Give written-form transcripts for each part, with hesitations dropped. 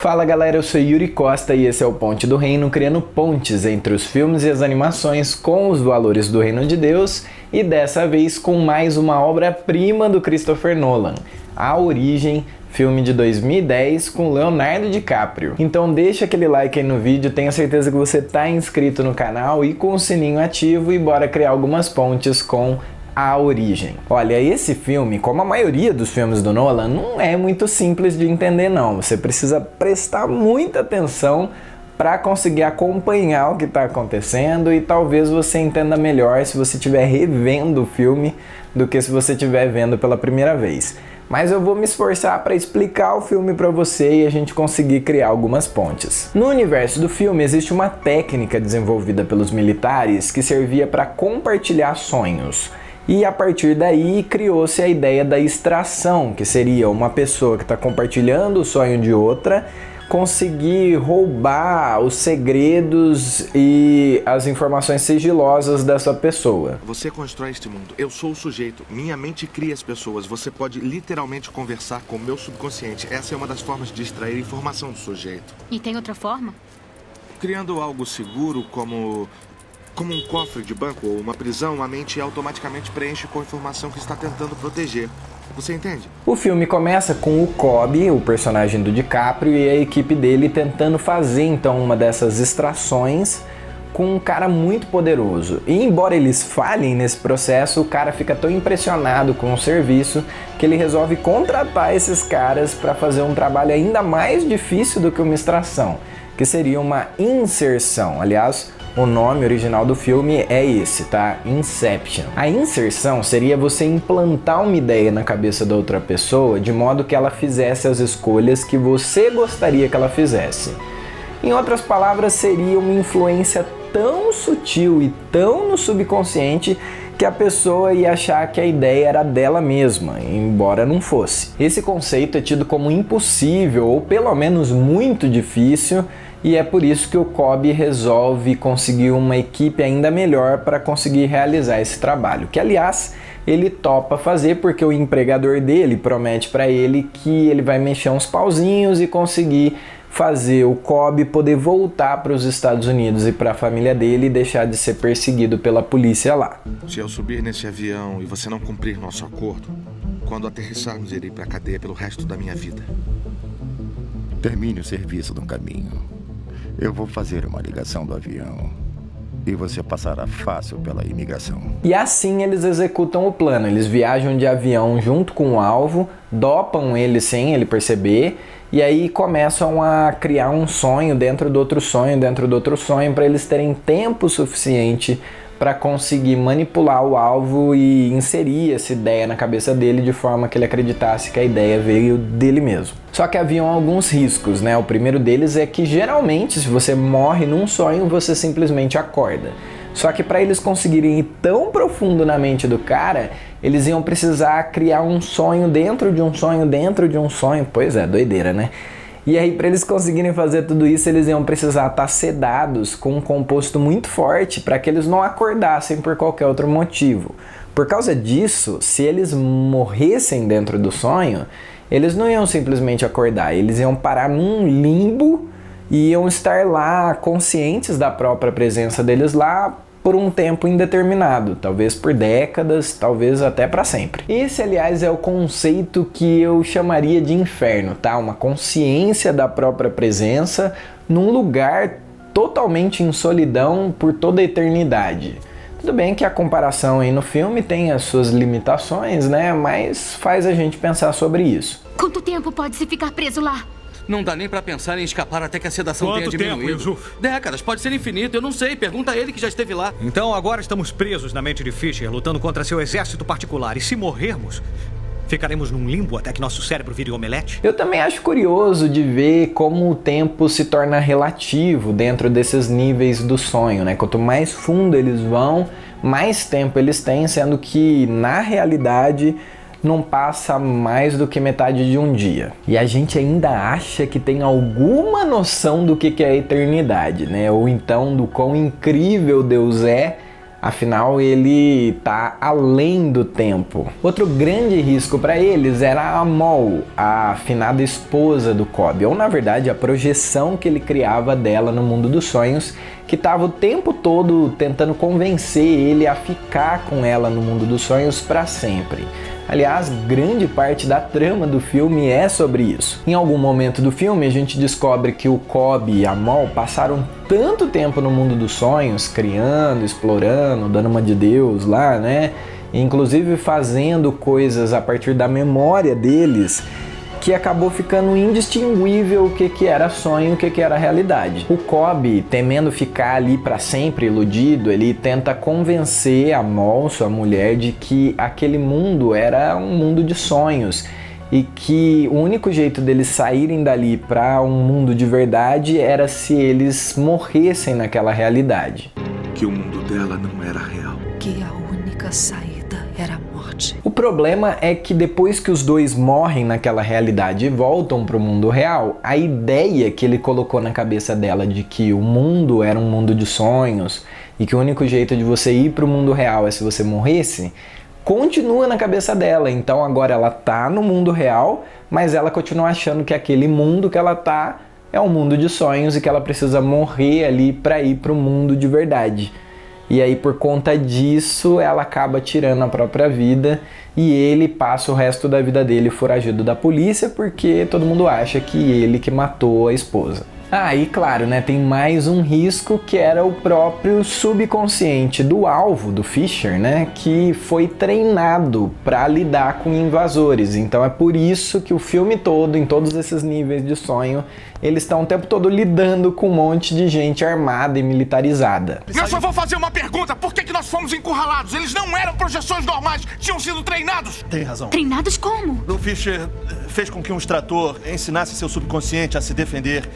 Fala galera, eu sou Yuri Costa e esse é o Ponte do Reino, criando pontes entre os filmes e as animações com os valores do Reino de Deus e dessa vez com mais uma obra-prima do Christopher Nolan, A Origem, filme de 2010 com Leonardo DiCaprio. Então deixa aquele like aí no vídeo, tenho certeza que você tá inscrito no canal e com o sininho ativo e bora criar algumas pontes com A Origem. Olha, esse filme, como a maioria dos filmes do Nolan, não é muito simples de entender não. Você precisa prestar muita atenção para conseguir acompanhar o que está acontecendo e talvez você entenda melhor se você estiver revendo o filme do que se você estiver vendo pela primeira vez. Mas eu vou me esforçar para explicar o filme para você e a gente conseguir criar algumas pontes. No universo do filme existe uma técnica desenvolvida pelos militares que servia para compartilhar sonhos. E a partir daí criou-se a ideia da extração, que seria uma pessoa que está compartilhando o sonho de outra, conseguir roubar os segredos e as informações sigilosas dessa pessoa. Você constrói este mundo, eu sou o sujeito, minha mente cria as pessoas, você pode literalmente conversar com o meu subconsciente. Essa é uma das formas de extrair informação do sujeito. E tem outra forma? Criando algo seguro como um cofre de banco ou uma prisão, a mente automaticamente preenche com a informação que está tentando proteger. Você entende? O filme começa com o Cobb, o personagem do DiCaprio, e a equipe dele tentando fazer então uma dessas extrações com um cara muito poderoso. E embora eles falhem nesse processo, o cara fica tão impressionado com o serviço que ele resolve contratar esses caras para fazer um trabalho ainda mais difícil do que uma extração, que seria uma inserção. Aliás, o nome original do filme é esse, tá? Inception. A inserção seria você implantar uma ideia na cabeça da outra pessoa de modo que ela fizesse as escolhas que você gostaria que ela fizesse. Em outras palavras, seria uma influência tão sutil e tão no subconsciente que a pessoa ia achar que a ideia era dela mesma, embora não fosse. Esse conceito é tido como impossível ou pelo menos muito difícil, e é por isso que o Cobb resolve conseguir uma equipe ainda melhor para conseguir realizar esse trabalho, que aliás ele topa fazer porque o empregador dele promete para ele que ele vai mexer uns pauzinhos e conseguir fazer o Cobb poder voltar para os Estados Unidos e para a família dele e deixar de ser perseguido pela polícia lá. Se eu subir nesse avião e você não cumprir nosso acordo, quando aterrissarmos irei para a cadeia pelo resto da minha vida. Termine o serviço no caminho. Eu vou fazer uma ligação do avião e você passará fácil pela imigração. E assim eles executam o plano. Eles viajam de avião junto com o alvo, dopam ele sem ele perceber e aí começam a criar um sonho dentro do outro sonho, dentro do outro sonho, para eles terem tempo suficiente para conseguir manipular o alvo e inserir essa ideia na cabeça dele de forma que ele acreditasse que a ideia veio dele mesmo. Só que haviam alguns riscos, né? O primeiro deles é que geralmente se você morre num sonho, você simplesmente acorda. Só que para eles conseguirem ir tão profundo na mente do cara, eles iam precisar criar um sonho dentro de um sonho dentro de um sonho. Pois é, doideira, né? E aí, para eles conseguirem fazer tudo isso, eles iam precisar estar sedados com um composto muito forte para que eles não acordassem por qualquer outro motivo. Por causa disso, se eles morressem dentro do sonho, eles não iam simplesmente acordar, eles iam parar num limbo e iam estar lá conscientes da própria presença deles lá por um tempo indeterminado, talvez por décadas, talvez até para sempre. Esse, aliás, é o conceito que eu chamaria de inferno, tá? Uma consciência da própria presença num lugar totalmente em solidão por toda a eternidade. Tudo bem que a comparação aí no filme tem as suas limitações, né? Mas faz a gente pensar sobre isso. Quanto tempo pode se ficar preso lá? Não dá nem pra pensar em escapar até que a sedação tenha diminuído. Quanto tempo, Yusuf? Décadas, pode ser infinito, eu não sei. Pergunta a ele que já esteve lá. Então agora estamos presos na mente de Fisher, lutando contra seu exército particular. E se morrermos, ficaremos num limbo até que nosso cérebro vire omelete? Eu também acho curioso de ver como o tempo se torna relativo dentro desses níveis do sonho, né? Quanto mais fundo eles vão, mais tempo eles têm, sendo que na realidade não passa mais do que metade de um dia. E a gente ainda acha que tem alguma noção do que é a eternidade, né? Ou então do quão incrível Deus é Afinal, ele tá além do tempo. Outro grande risco para eles era a Mol, a afinada esposa do Cobb, ou na verdade a projeção que ele criava dela no mundo dos sonhos, que estava o tempo todo tentando convencer ele a ficar com ela no mundo dos sonhos para sempre. Aliás, grande parte da trama do filme é sobre isso. Em algum momento do filme, a gente descobre que o Cobb e a Mol passaram tanto tempo no mundo dos sonhos, criando, explorando, dando uma de Deus lá, né? Inclusive fazendo coisas a partir da memória deles, que acabou ficando indistinguível o que era sonho e o que era realidade. O Cobb, temendo ficar ali para sempre iludido, ele tenta convencer a Mol, sua mulher, de que aquele mundo era um mundo de sonhos e que o único jeito deles saírem dali para um mundo de verdade era se eles morressem naquela realidade. Que o mundo dela não era real. Que a única saída era a morte. O problema é que depois que os dois morrem naquela realidade e voltam para o mundo real, a ideia que ele colocou na cabeça dela de que o mundo era um mundo de sonhos e que o único jeito de você ir para o mundo real é se você morresse, continua na cabeça dela. Então agora ela tá no mundo real, mas ela continua achando que aquele mundo que ela tá é um mundo de sonhos e que ela precisa morrer ali para ir para o mundo de verdade. E aí, por conta disso, ela acaba tirando a própria vida e ele passa o resto da vida dele foragido da polícia porque todo mundo acha que ele que matou a esposa. Ah, e claro, né, tem mais um risco que era o próprio subconsciente do alvo, do Fisher, né, que foi treinado para lidar com invasores. Então é por isso que o filme todo, em todos esses níveis de sonho, eles estão o tempo todo lidando com um monte de gente armada e militarizada. Eu só vou fazer uma pergunta. Por que nós fomos encurralados? Eles não eram projeções normais. Tinham sido treinados. Tem razão. Treinados como? O Fisher fez com que um extrator ensinasse seu subconsciente a se defender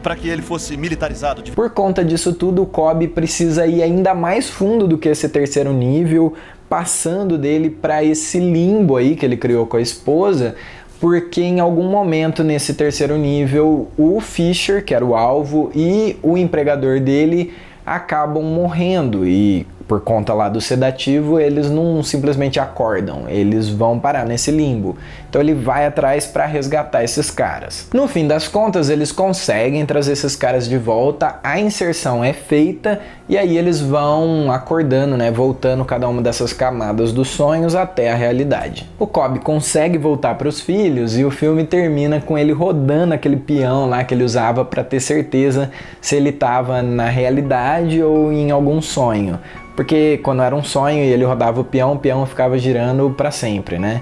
para que ele fosse militarizado. Por conta disso tudo, o Cobb precisa ir ainda mais fundo do que esse terceiro nível, passando dele para esse limbo aí que ele criou com a esposa, porque em algum momento nesse terceiro nível, o Fisher, que era o alvo, e o empregador dele acabam morrendo e por conta lá do sedativo, eles não simplesmente acordam, eles vão parar nesse limbo. Então ele vai atrás para resgatar esses caras. No fim das contas, eles conseguem trazer esses caras de volta, a inserção é feita e aí eles vão acordando, né, voltando cada uma dessas camadas dos sonhos até a realidade. O Cobb consegue voltar para os filhos e o filme termina com ele rodando aquele peão lá que ele usava para ter certeza se ele estava na realidade ou em algum sonho. Porque quando era um sonho e ele rodava o peão ficava girando para sempre, né?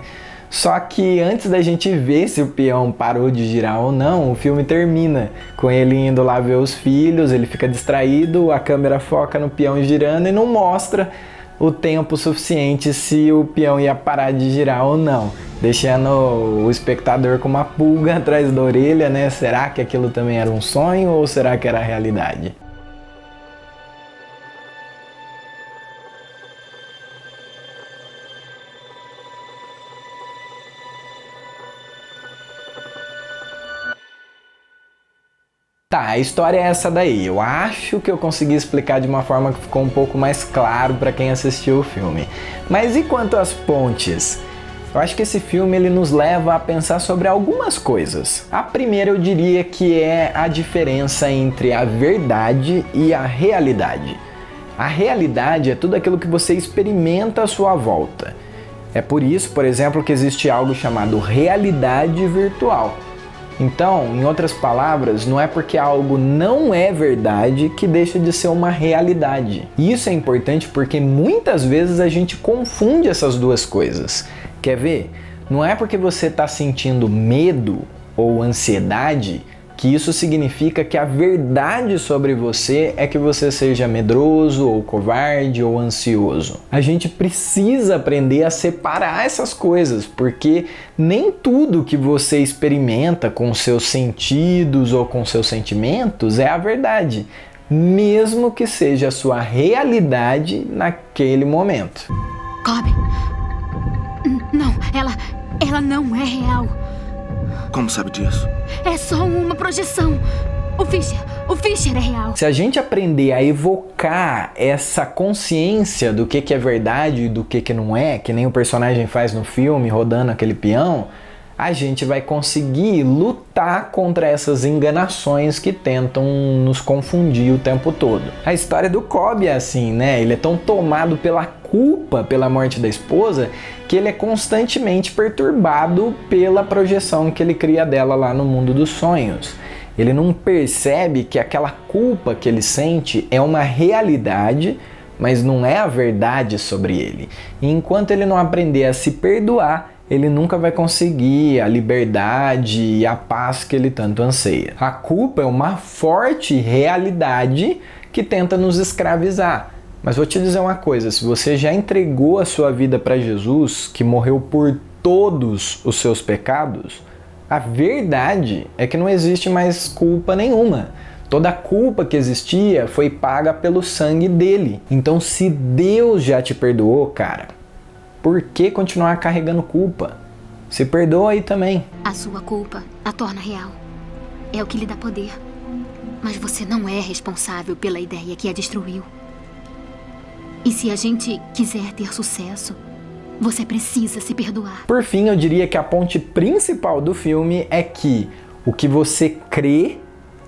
Só que antes da gente ver se o peão parou de girar ou não, o filme termina com ele indo lá ver os filhos, ele fica distraído, a câmera foca no peão girando e não mostra o tempo suficiente se o peão ia parar de girar ou não, deixando o espectador com uma pulga atrás da orelha, né? Será que aquilo também era um sonho ou será que era a realidade? Tá, a história é essa daí. Eu acho que eu consegui explicar de uma forma que ficou um pouco mais claro para quem assistiu o filme. Mas e quanto às pontes? Eu acho que esse filme ele nos leva a pensar sobre algumas coisas. A primeira eu diria que é a diferença entre a verdade e a realidade. A realidade é tudo aquilo que você experimenta à sua volta. É por isso, por exemplo, que existe algo chamado realidade virtual. Então, em outras palavras, não é porque algo não é verdade que deixa de ser uma realidade. E isso é importante porque muitas vezes a gente confunde essas duas coisas. Quer ver? Não é porque você está sentindo medo ou ansiedade que isso significa que a verdade sobre você é que você seja medroso ou covarde ou ansioso. A gente precisa aprender a separar essas coisas, porque nem tudo que você experimenta com seus sentidos ou com seus sentimentos é a verdade, mesmo que seja a sua realidade naquele momento. Cobb, não, ela não é real. Como sabe disso? É só uma projeção. O Fisher O Fisher é real. Se a gente aprender a evocar essa consciência do que é verdade e do que não é, que nem o personagem faz no filme, rodando aquele peão, a gente vai conseguir lutar contra essas enganações que tentam nos confundir o tempo todo. A história do Cobb é assim, né? Ele é tão tomado pela culpa pela morte da esposa que ele é constantemente perturbado pela projeção que ele cria dela lá no mundo dos sonhos. Ele não percebe que aquela culpa que ele sente é uma realidade, mas não é a verdade sobre ele. E enquanto ele não aprender a se perdoar, ele nunca vai conseguir a liberdade e a paz que ele tanto anseia. A culpa é uma forte realidade que tenta nos escravizar. Mas vou te dizer uma coisa, se você já entregou a sua vida para Jesus, que morreu por todos os seus pecados, a verdade é que não existe mais culpa nenhuma. Toda a culpa que existia foi paga pelo sangue dele. Então, se Deus já te perdoou, cara, por que continuar carregando culpa? Se perdoa aí também. A sua culpa a torna real. É o que lhe dá poder. Mas você não é responsável pela ideia que a destruiu. E se a gente quiser ter sucesso, você precisa se perdoar. Por fim, eu diria que a ponte principal do filme é que o que você crê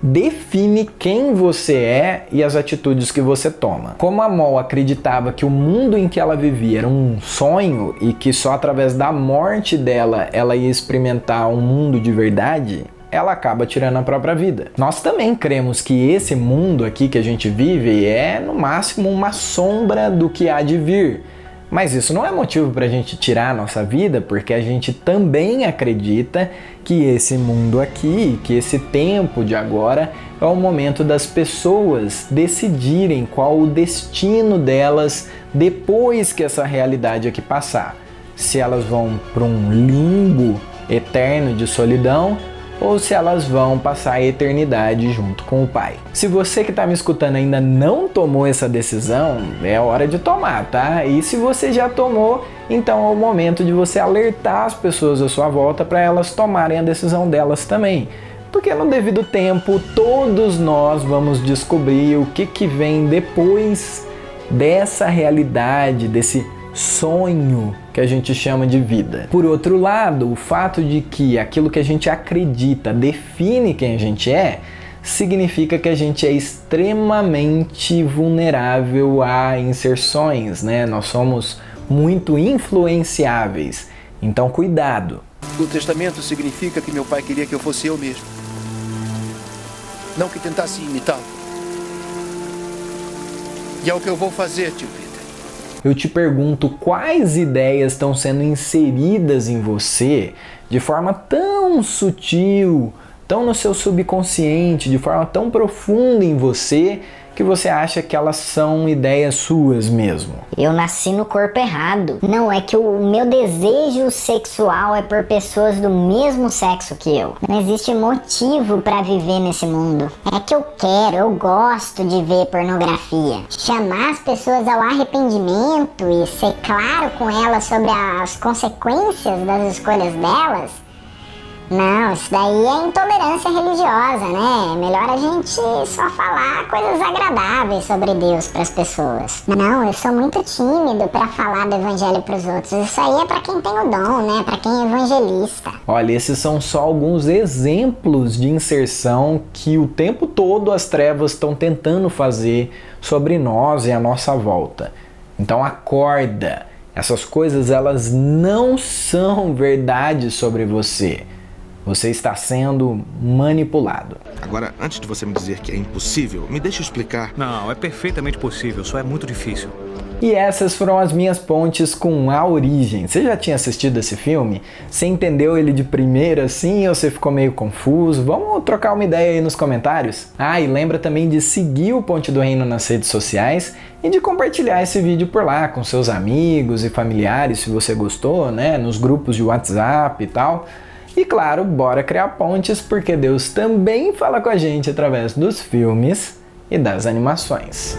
define quem você é e as atitudes que você toma. Como a Mol acreditava que o mundo em que ela vivia era um sonho e que só através da morte dela ela ia experimentar um mundo de verdade, ela acaba tirando a própria vida. Nós também cremos que esse mundo aqui que a gente vive é no máximo uma sombra do que há de vir. Mas isso não é motivo para a gente tirar a nossa vida, porque a gente também acredita que esse mundo aqui, que esse tempo de agora é o momento das pessoas decidirem qual o destino delas depois que essa realidade aqui passar. Se elas vão para um limbo eterno de solidão ou se elas vão passar a eternidade junto com o Pai. Se você que está me escutando ainda não tomou essa decisão, é hora de tomar, tá? E se você já tomou, então é o momento de você alertar as pessoas à sua volta para elas tomarem a decisão delas também. Porque no devido tempo, todos nós vamos descobrir o que vem depois dessa realidade, desse sonho que a gente chama de vida. Por outro lado, o fato de que aquilo que a gente acredita define quem a gente é, significa que a gente é extremamente vulnerável a inserções, né? Nós somos muito influenciáveis. Então, cuidado. O testamento significa que meu pai queria que eu fosse eu mesmo. Não que tentasse imitá-lo. E é o que eu vou fazer, tio Peter. Eu te pergunto quais ideias estão sendo inseridas em você de forma tão sutil, tão no seu subconsciente, de forma tão profunda em você, que você acha que elas são ideias suas mesmo. Eu nasci no corpo errado. Não, é que o meu desejo sexual é por pessoas do mesmo sexo que eu. Não existe motivo para viver nesse mundo. É que eu gosto de ver pornografia. Chamar as pessoas ao arrependimento e ser claro com elas sobre as consequências das escolhas delas. Não, isso daí é intolerância religiosa, né? É melhor a gente só falar coisas agradáveis sobre Deus para as pessoas. Não, eu sou muito tímido para falar do evangelho para os outros. Isso aí é para quem tem o dom, né? Para quem é evangelista. Olha, esses são só alguns exemplos de inserção que o tempo todo as trevas estão tentando fazer sobre nós e a nossa volta. Então acorda. Essas coisas, elas não são verdade sobre você. Você está sendo manipulado. Agora, antes de você me dizer que é impossível, me deixa explicar. Não, é perfeitamente possível, só é muito difícil. E essas foram as minhas pontes com A Origem. Você já tinha assistido esse filme? Você entendeu ele de primeira assim ou você ficou meio confuso? Vamos trocar uma ideia aí nos comentários? Ah, e lembra também de seguir o Ponte do Reino nas redes sociais e de compartilhar esse vídeo por lá com seus amigos e familiares, se você gostou, né? Nos grupos de WhatsApp e tal. E claro, bora criar pontes, porque Deus também fala com a gente através dos filmes e das animações.